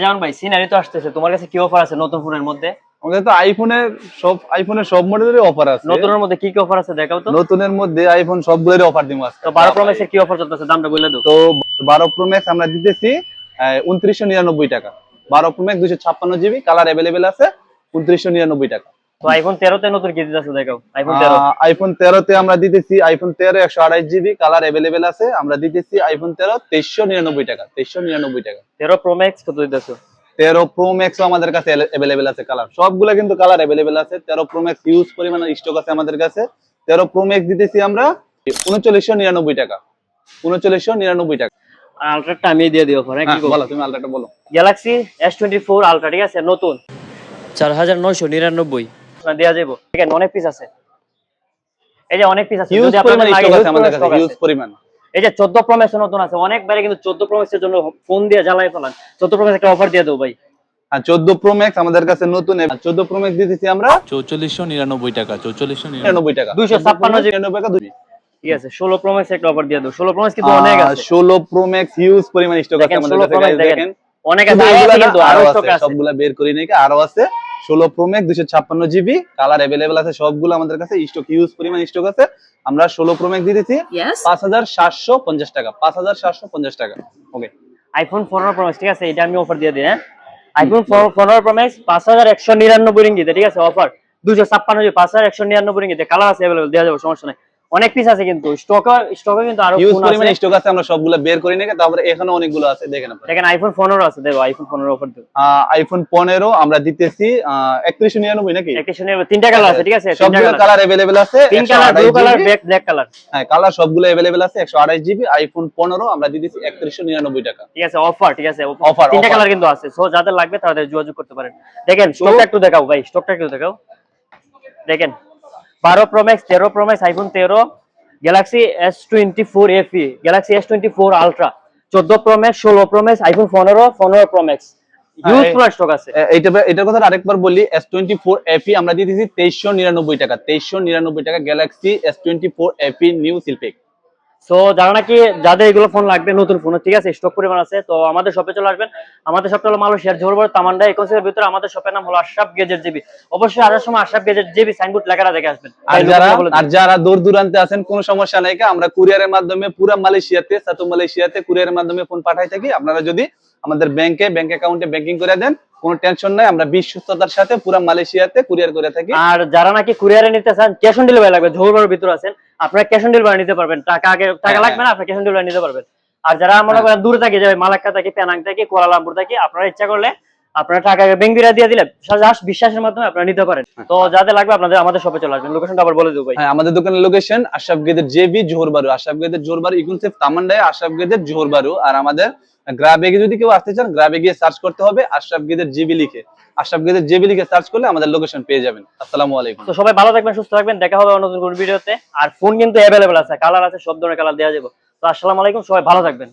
যেমন ভাই সিনারি তো আসতেছে, তোমার কাছে কি অফার আছে নতুন ফোনের মধ্যে? আমাদের তো আইফোনের সব মডেলেরই অফার আছে। নতুনের মধ্যে কি কি অফার আছে দেখাও তো। নতুনের মধ্যে আইফোন সবগুলোরই অফার দিমু আজকে। তো 12 প্রো ম্যাক্স এর কি অফার চলতেছে দামটা বলে দাও। তো 12 প্রো ম্যাক্স আমরা দিতেছি 2999 টাকা। 12 pro max 256 GB, colour available আছে 2999 টাকা। তো আইফোন 13 তে নতুন কি দিতেছে দেখাও। আইফোন 13, আইফোন 13 তে আমরা দিতেছি আইফোন 13 128 জিবি, কালার अवेलेबल আছে। আমরা দিতেছি আইফোন 13 2399 টাকা। 2399 টাকা। 13 প্রো ম্যাক্স কত দিতেছো? 13 প্রো ম্যাক্স আমাদের কাছে अवेलेबल আছে কালার। সবগুলা কিন্তু কালার अवेलेबल আছে। 13 প্রো ম্যাক্স হিউজ পরিমাণে স্টক আছে আমাদের কাছে। 13 প্রো ম্যাক্স দিতেছি আমরা 3999 টাকা। 3999 টাকা। আর আলট্রাটা আমি দিয়ে দিও অফার, কি বলো তুমি আলট্রাটা বলো। গ্যালাক্সি S24 আলট্রা, ঠিক আছে, নতুন 4999 দেয়া যাবো। দেখেন অনেক পিস আছে, এই যে অনেক পিস আছে, হিউজ যদি পরিমাণে আপনাদের স্টক লাগে আছে আমাদের কাছে, হিউজ পরিমাণ। এই যে 14 প্রো ম্যাক্স নতুন আছে, অনেক বাইরে কিন্তু 14 প্রো ম্যাক্স এর জন্য ফোন দিয়ে জ্বালাই ফেলান। 14 প্রো ম্যাক্স একটা অফার দিয়ে দাও ভাই। আর 14 প্রো ম্যাক্স আমাদের কাছে নতুন 14 প্রো ম্যাক্স দিতেছি আমরা 4499 টাকা। 4499 টাকা। 256 জিবি, 99 টাকা দুই। ঠিক আছে। 16 প্রো ম্যাক্স একটা অফার দিয়ে দাও। 16 প্রো ম্যাক্স কিন্তু অনেক আছে। 16 প্রো ম্যাক্স হিউজ পরিমাণ স্টক আছে আমাদের কাছে গাইস, দেখেন অনেক আছে, আরো আছে কিন্তু, আরো স্টক আছে, সবগুলা বের করি নাই, আরো আছে। 16 pro max 256 GB, colour available আছে, সবগুলো আমাদের কাছে স্টক, হিউজ পরিমাণ স্টক আছে। আমরা 16 প্রো ম্যাক্স দিতেছি 5750 টাকা। 5750 টাকা। ওকে। আইফোন 15 প্রো ম্যাক্স, ঠিক আছে, এটা আমি অফার দিয়ে দিই। হ্যাঁ, আইফোন 15 প্রো ম্যাক্স 5199 রিঙ্গিতে, ঠিক আছে, অফার 256 জিবি 5199 রিঙ্গিতে, কালার আছে अवेलेबल, দেয়া যাবে, সমস্যা নাই। অনেক পিস আছে কিন্তু স্টকে কিন্তু আরো হিউজ ফোন পরিমাণ আছে, স্টক আছে, আমরা সবগুলো বের করি নাই, তারপরে এখানে অনেকগুলো আছে, দেখেন আপনারা। দেখেন আইফোন 15 আছে, দেখো আইফোন 15 অফার দেব। আইফোন 15 আমরা দিতেছি 3199 নাকি? 3199, তিনটা কালার আছে, ঠিক আছে, সবগুলো কালার अवेलेबल আছে। তিন colour, blue colour, black colour, হ্যাঁ কালার সবগুলো अवेलेबल আছে। 128 জিবি আইফোন 15 আমরা দিতেছি 3199 টাকা। ঠিক আছে, অফার, ঠিক আছে, অফার, তিনটা কালার কিন্তু আছে, সো যাদের লাগবে তাদের যোগাযোগ করতে পারেন। দেখেন স্টকটা একটু দেখাও ভাই, স্টকটা একটু দেখাও। দেখেন 12 pro max, 13 pro max, iPhone 13, Galaxy S24 FE, Galaxy S24 ultra, 14 pro max, 16 pro max, iPhone 15 pro max, huge পুরো স্টক আছে। এটার কথা আরেকবার বলি, S24 FE আমরা দিতেছি 2399 টাকা। 2399 টাকা Galaxy S24 FE new seal pack. So যারা নাকি যাদের এগুলো ফোন লাগবে, নতুন ফোন, ঠিক আছে, স্টক পরিমাণ আছে, তো আমাদের শপে চলে আসবেন। আমাদের শপটা হলো মালয়েশিয়ার জোহরবাড়ি তামান্ডা ইকোসিটির ভিতরে। আমাদের শপের নাম হলো আশরাফ গেজেট জিবি। অবশ্যই আসার সময় আশরাফ গেজেট জিবি সাইনবোর্ড লেখাটা দেখে আসবেন। আর যারা দূর দূরান্তে আছেন, কোনো সমস্যা নাই, আমরা কুরিয়ারের মাধ্যমে পুরো মালয়েশিয়াতে, সাতু মালয়েশিয়াতে কুরিয়ারের মাধ্যমে ফোন পাঠাই থাকি। আপনারা যদি আমাদের ব্যাংক অ্যাকাউন্টে ব্যাংকিং করে দেন, কোনো টেনশন নাই, আমরা বিশ্বস্ততার সাথে পুরো মালয়েশিয়াতে কুরিয়ার করে থাকি। আর যারা নাকি কুরিয়ারে নিতে চান, ক্যাশ অন ডেলিভারি লাগবে, জোহরবাড়ির ভিতরে আছেন, আপনারা ক্যাশ অন ডেলিভারি নিতে পারবেন। টাকা লাগবে না, আপনারা ক্যাশ অন ডেলিভারি নিতে পারবেন। আর যারা মনে করেন দূরে থাকে, যাবে মালাক্কা থেকে, পেনাং থেকে, কুয়ালালামপুর থেকে, আপনারা ইচ্ছা করলে আপনারা টাকা ব্যাংক বিরা দিয়ে দিলে বিশ্বাসের মাধ্যমে আপনারা নিতে পারেন। তো যাদের লাগবে আপনাদের আমাদের শপে চলে আসবেন। লোকেশনটা আবার বলে দেব ভাই। হ্যাঁ, আমাদের দোকানের location Ashraf gadget JB Johor Bahru. Ashraf gadget Johor Bahru ইকুনসেফ তামান্ডায় আশরাফ গেজেট জোহরবাড়ু। আর আমাদের গ্রাবেগে যদি কেউ আসতে চান, গ্রাবে গিয়ে সার্চ করতে হবে আশরাফ গেজেট জিবি লিখে। আশরাফ গেজেট জিবি লিখে সার্চ করলে আমাদের লোকেশন পেয়ে যাবেন। আসসালামু আলাইকুম। তো সবাই ভালো থাকবেন, সুস্থ থাকবেন, দেখা হবে নতুন কোন ভিডিওতে। আর ফোন কিন্তু अवेलेबल আছে, কালার আছে, সব ধরনের কালার দেওয়া যাবে। তো আসসালামু আলাইকুম, সবাই ভালো থাকবেন।